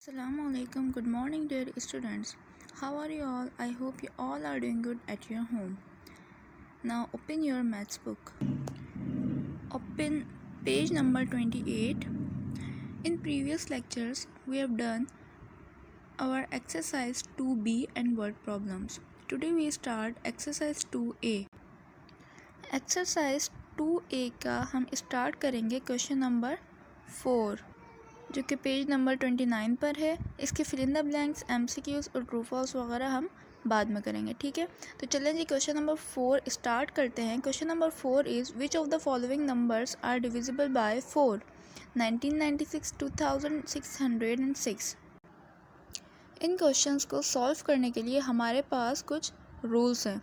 Assalamu alaikum. Good morning, dear students. How are you all? I hope you all are doing good at your home. Now open your maths book. Open page number 28. In previous lectures, we have done our exercise 2b and word problems. Today we start exercise 2a. Exercise 2a का हम start करेंगे question number 4 जो कि page number 29 पर है। इसके fill in the blanks, MCQs और true false वगैरह हम बाद में करेंगे, ठीक है। तो चलें जी क्वेश्चन नंबर 4 स्टार्ट करते हैं। Question number 4 is which of the following numbers are divisible by 4? 1996, 2606। इन क्वेश्चंस को सॉल्व करने के लिए हमारे पास कुछ रूल्स हैं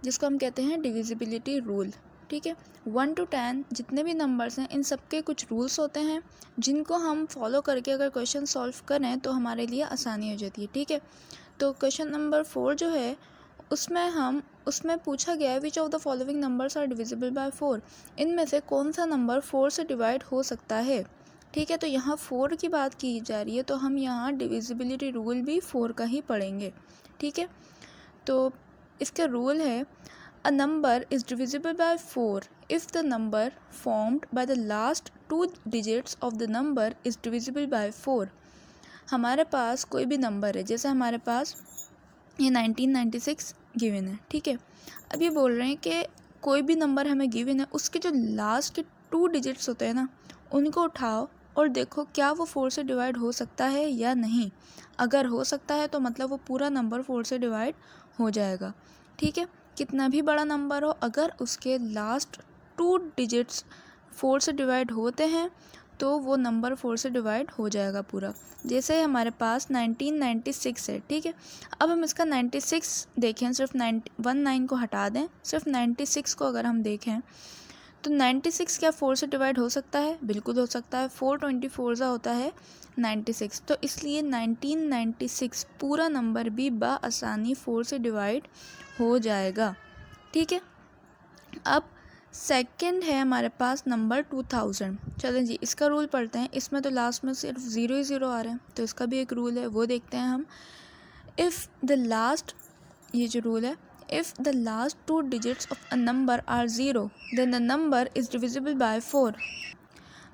जिसको हम कहते हैं डिविजिबिलिटी रूल, ठीक है। 1 to 10 जितने भी नंबर्स हैं इन सबके कुछ रूल्स होते हैं जिनको हम फॉलो करके अगर क्वेश्चन सॉल्व करें तो हमारे लिए आसानी हो जाती है, ठीक है। तो क्वेश्चन नंबर 4 जो है उसमें पूछा गया है which of the following numbers are divisible by 4। इनमें से कौन सा नंबर 4 से डिवाइड हो सकता है, ठीक है। तो यहाँ 4 की बात की जा रही है तो हम यहाँ डिविजिबिलिटी रूल भी 4 का ही पढ़ेंगे, ठीक है। तो इसका रूल है A number is divisible by 4 if the number formed by the last 2 digits of the number is divisible by 4। हमारे पास कोई भी नंबर है, जैसे हमारे पास ये 1996 गिवन है, ठीक है। अब ये बोल रहे हैं कि कोई भी नंबर हमें गिवन है उसके जो लास्ट के 2 डिजिट्स होते हैं ना उनको उठाओ और देखो क्या वो 4 से डिवाइड हो सकता है या नहीं। अगर हो सकता है तो मतलब वो पूरा नंबर 4 से डिवाइड हो जाएगा, ठीक है। कितना भी बड़ा नंबर हो अगर उसके लास्ट 2 डिजिट्स 4 से डिवाइड होते हैं तो वो नंबर 4 से डिवाइड हो जाएगा पूरा। जैसे हमारे पास 1996 है, ठीक है। अब हम इसका 96 देखें, सिर्फ 19 को हटा दें, सिर्फ 96 को अगर हम देखें तो 96 क्या 4 से डिवाइड हो सकता है? बिल्कुल हो सकता है। 424 होता है 96, तो इसलिए 1996 पूरा नंबर भी बआसानी 4 से डिवाइड हो जाएगा, ठीक है। अब सेकंड है हमारे पास नंबर 2000। चलें जी इसका रूल पढ़ते हैं। इसमें तो लास्ट में सिर्फ 0 ही 0 आ रहे हैं तो इसका भी एक रूल है, वो देखते हैं हम। इफ़ द लास्ट, ये जो रूल है, if the last 2 digits of a number are 0 then the number is divisible by 4।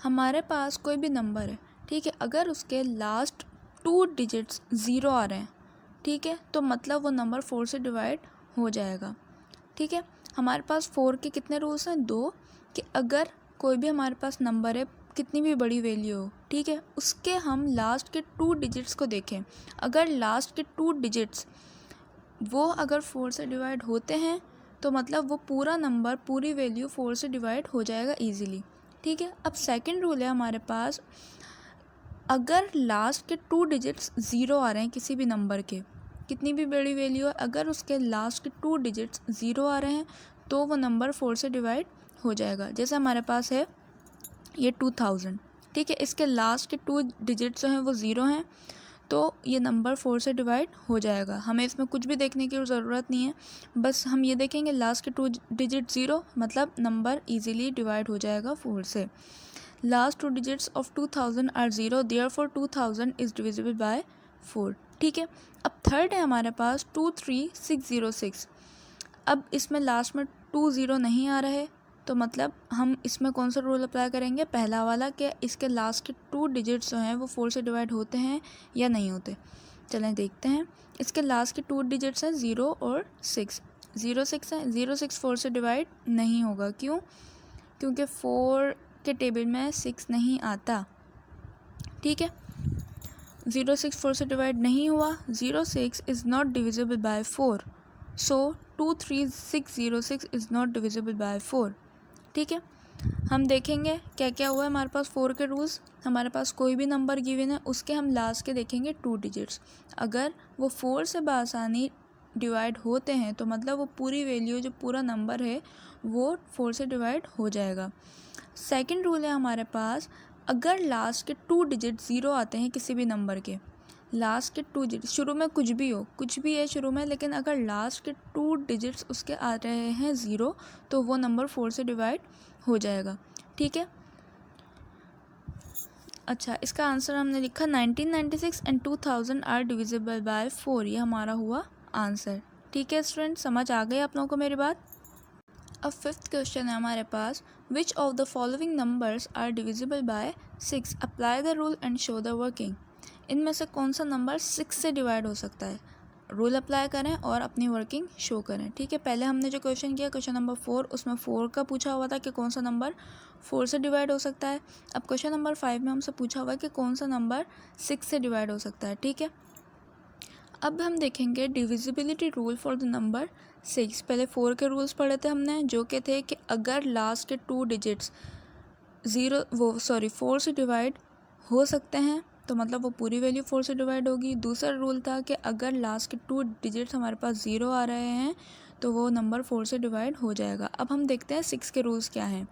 हमारे पास कोई भी नंबर है, ठीक है, अगर उसके लास्ट 2 digits 0 आ रहे हैं, ठीक है, तो मतलब वो नंबर 4 से डिवाइड हो जाएगा, ठीक है। हमारे पास 4 के कितने रूल्स हैं? 2, कि अगर कोई भी हमारे पास नंबर है कितनी भी बड़ी वैल्यू हो, ठीक है, उसके हम लास्ट के 2 digits को देखें। अगर लास्ट के 2 digits वो अगर 4 से डिवाइड होते हैं तो मतलब वो पूरा नंबर, पूरी वैल्यू 4 से डिवाइड हो जाएगा ईजीली, ठीक है। अब सेकंड रूल है हमारे पास, अगर लास्ट के 2 digits 0 आ रहे हैं किसी भी नंबर के, कितनी भी बड़ी वैल्यू है, अगर उसके लास्ट के 2 digits 0 आ रहे हैं तो वो नंबर 4 से डिवाइड हो जाएगा। जैसे हमारे पास है ये 2000, ठीक है, इसके लास्ट के 2 digits जो हैं वो 0 हैं तो ये नंबर 4 से डिवाइड हो जाएगा। हमें इसमें कुछ भी देखने की ज़रूरत नहीं है, बस हम ये देखेंगे लास्ट के 2 digits 0 मतलब नंबर इजीली डिवाइड हो जाएगा 4 से। Last 2 digits of 2000 are 0 therefore 2000 is divisible by 4, ठीक है। अब थर्ड है हमारे पास 23606। अब इसमें लास्ट में 20 नहीं आ रहे तो मतलब हम इसमें कौन सा रूल अप्लाई करेंगे? पहला वाला, कि इसके लास्ट के 2 digits जो हैं वो 4 से डिवाइड होते हैं या नहीं होते। चलें देखते हैं। इसके लास्ट के 2 digits हैं 0 और 6। 06 है, 06 4 से डिवाइड नहीं होगा। क्यों? क्योंकि 4 के टेबल में 6 नहीं आता, ठीक है। 06 4 से डिवाइड नहीं हुआ। 06 is not divisible by 4, so 23606 is not divisible by 4, ठीक है। हम देखेंगे क्या क्या हुआ है हमारे पास 4 के रूल्स। हमारे पास कोई भी नंबर गिवन है उसके हम लास्ट के देखेंगे 2 digits, अगर वो 4 से बआसानी डिवाइड होते हैं तो मतलब वो पूरी वैल्यू, जो पूरा नंबर है वो 4 से डिवाइड हो जाएगा। सेकंड रूल है हमारे पास, अगर लास्ट के 2 digits 0 आते हैं किसी भी नंबर के, लास्ट के 2 digits, शुरू में कुछ भी हो, कुछ भी है शुरू में, लेकिन अगर लास्ट के 2 digits उसके आ रहे हैं 0 तो वो नंबर 4 से डिवाइड हो जाएगा, ठीक है। अच्छा, इसका आंसर हमने लिखा 1996 एंड 2000 आर डिविजिबल बाय 4, ये हमारा हुआ आंसर। ठीक है स्टूडेंट, समझ आ गई आप लोगों को मेरी बात। अब फिफ्थ क्वेश्चन है हमारे पास, which of the following numbers are divisible by 6, apply the rule and show the working. इनमें से कौन सा नंबर 6 से डिवाइड हो सकता है, रूल अप्लाई करें और अपनी वर्किंग शो करें। ठीक है, पहले हमने जो क्वेश्चन किया क्वेश्चन नंबर 4, उसमें 4 का पूछा हुआ था कि कौन सा नंबर 4 से डिवाइड हो सकता है। अब क्वेश्चन नंबर 5 में हमसे पूछा हुआ है कि कौन सा नंबर 6 से डिवाइड हो सकता है। ठीक है, अब हम देखेंगे divisibility rule for the number 6। पहले 4 के रूल्स पढ़े थे हमने, जो कि थे कि अगर लास्ट के 2 डिजिट्स 4 से डिवाइड हो सकते हैं तो मतलब वो पूरी वैल्यू 4 से डिवाइड होगी। दूसरा रूल था कि अगर लास्ट के 2 डिजिट्स हमारे पास 0 आ रहे हैं तो वो नंबर 4 से डिवाइड हो जाएगा। अब हम देखते हैं 6 के रूल्स क्या हैं।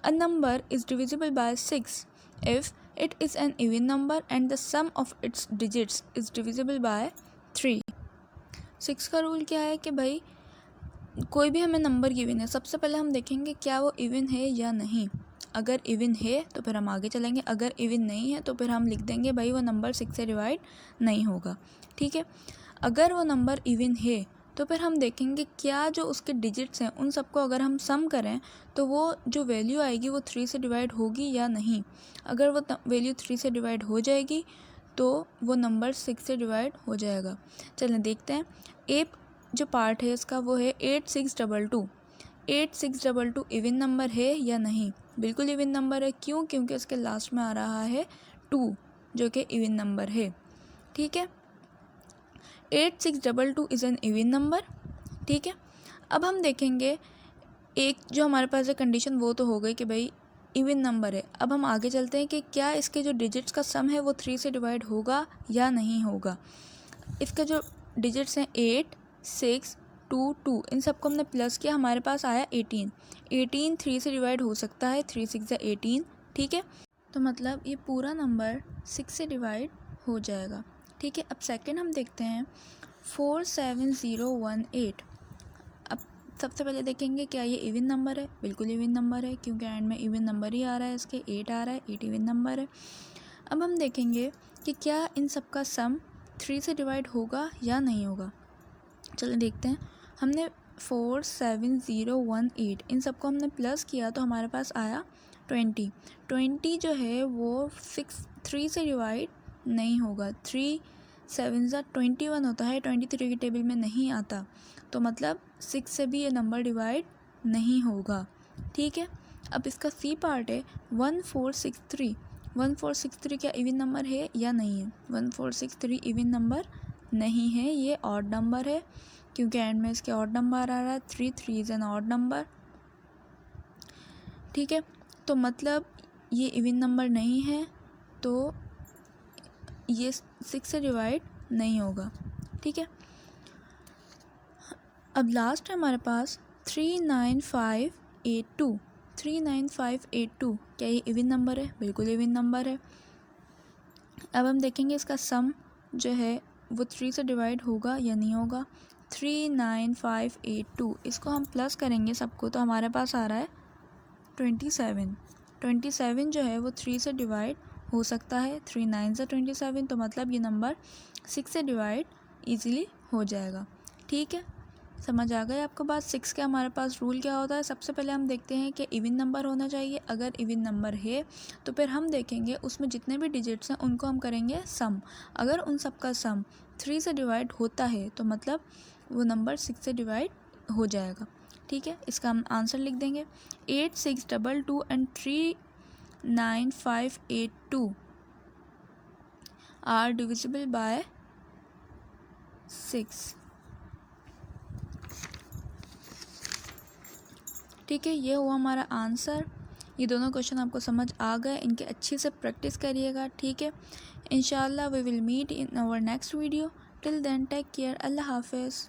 A number is divisible by 6 if it is an even number and the sum of its digits is divisible by 3। 6 का रूल क्या है कि भाई कोई भी हमें नंबर गिवन है, सबसे पहले हम देखेंगे क्या वो इवन है या नहीं। अगर इवन है तो फिर हम आगे चलेंगे, अगर इवन नहीं है तो फिर हम लिख देंगे भाई वो नंबर 6 से डिवाइड नहीं होगा। ठीक है, अगर वो नंबर इवन है तो फिर हम देखेंगे क्या जो उसके डिजिट्स हैं उन सबको अगर हम सम करें तो वो जो वैल्यू आएगी वो 3 से डिवाइड होगी या नहीं। अगर वो वैल्यू 3 से डिवाइड हो जाएगी तो वो नंबर 6 से डिवाइड हो जाएगा। चलें देखते हैं। एक जो पार्ट है इसका वो है 8622। 8622 इवन नंबर है या नहीं? बिल्कुल इवन नंबर है। क्यों? क्योंकि इसके लास्ट में आ रहा है 2 जो कि इवन नंबर है। ठीक है, 8622 इज़ एन इवन नंबर। ठीक है, अब हम देखेंगे एक जो हमारे पास है कंडीशन वो तो हो गई कि भाई इवन नंबर है। अब हम आगे चलते हैं कि क्या इसके जो डिजिट्स का सम है वो 3 से डिवाइड होगा या नहीं होगा। इसके जो डिजिट्स हैं 8, 6, 2, 2, इन सबको हमने प्लस किया, हमारे पास आया 18। 18 3 से डिवाइड हो सकता है, 3 6 या 18। ठीक है, तो मतलब ये पूरा नंबर 6 से डिवाइड हो जाएगा। ठीक है, अब सेकंड हम देखते हैं 47018। अब सबसे पहले देखेंगे क्या ये इवन नंबर है। बिल्कुल इवन नंबर है क्योंकि एंड में इवन नंबर ही आ रहा है, इसके 8 आ रहा है, 8 इवन नंबर है। अब हम देखेंगे कि क्या इन सब का सम 3 से डिवाइड होगा या नहीं होगा। चलो देखते हैं। हमने 47018 इन सबको हमने प्लस किया तो हमारे पास आया 20। 20 जो है वो 3 से डिवाइड नहीं होगा। 3 7 21 होता है, 23 की टेबल में नहीं आता, तो मतलब 6 से भी ये नंबर डिवाइड नहीं होगा। ठीक है, अब इसका सी पार्ट है 1463। 1463 क्या इवन नंबर है या नहीं है? 1463 इवन नंबर नहीं है, ये ऑड नंबर है क्योंकि एंड में इसके ऑड नंबर आ रहा है। 3 3 इज़ एन ऑड नंबर। ठीक है, तो मतलब ये इवन नंबर नहीं है, तो ये 6 से डिवाइड नहीं होगा। ठीक है, अब लास्ट है हमारे पास 39582। 39582 क्या ये इवन नंबर है? बिल्कुल इवन नंबर है। अब हम देखेंगे इसका सम जो है वो 3 से डिवाइड होगा या नहीं होगा। 39582 इसको हम प्लस करेंगे सबको तो हमारे पास आ रहा है 27। 27 जो है वो 3 से डिवाइड हो सकता है। 3 9 से 27, तो मतलब ये नंबर 6 से डिवाइड ईजीली हो जाएगा। ठीक है, समझ आ गए आपको बात। 6 का हमारे पास रूल क्या होता है। सबसे पहले हम देखते हैं कि इवन नंबर होना चाहिए। अगर इवन नंबर है तो फिर हम देखेंगे उसमें जितने भी डिजिट्स हैं उनको हम करेंगे सम। अगर उन सब का सम 3 से डिवाइड होता है तो मतलब वो नंबर 6 से डिवाइड हो जाएगा। ठीक है, इसका हम आंसर लिख देंगे 8622 एंड 39582 आर डिविजिबल बाय 6। ठीक है, ये हुआ हमारा आंसर। ये दोनों क्वेश्चन आपको समझ आ गए, इनके अच्छे से प्रैक्टिस करिएगा। ठीक है, इंशाल्लाह we will meet in our next video. Till then take care, अल्लाह हाफिज़।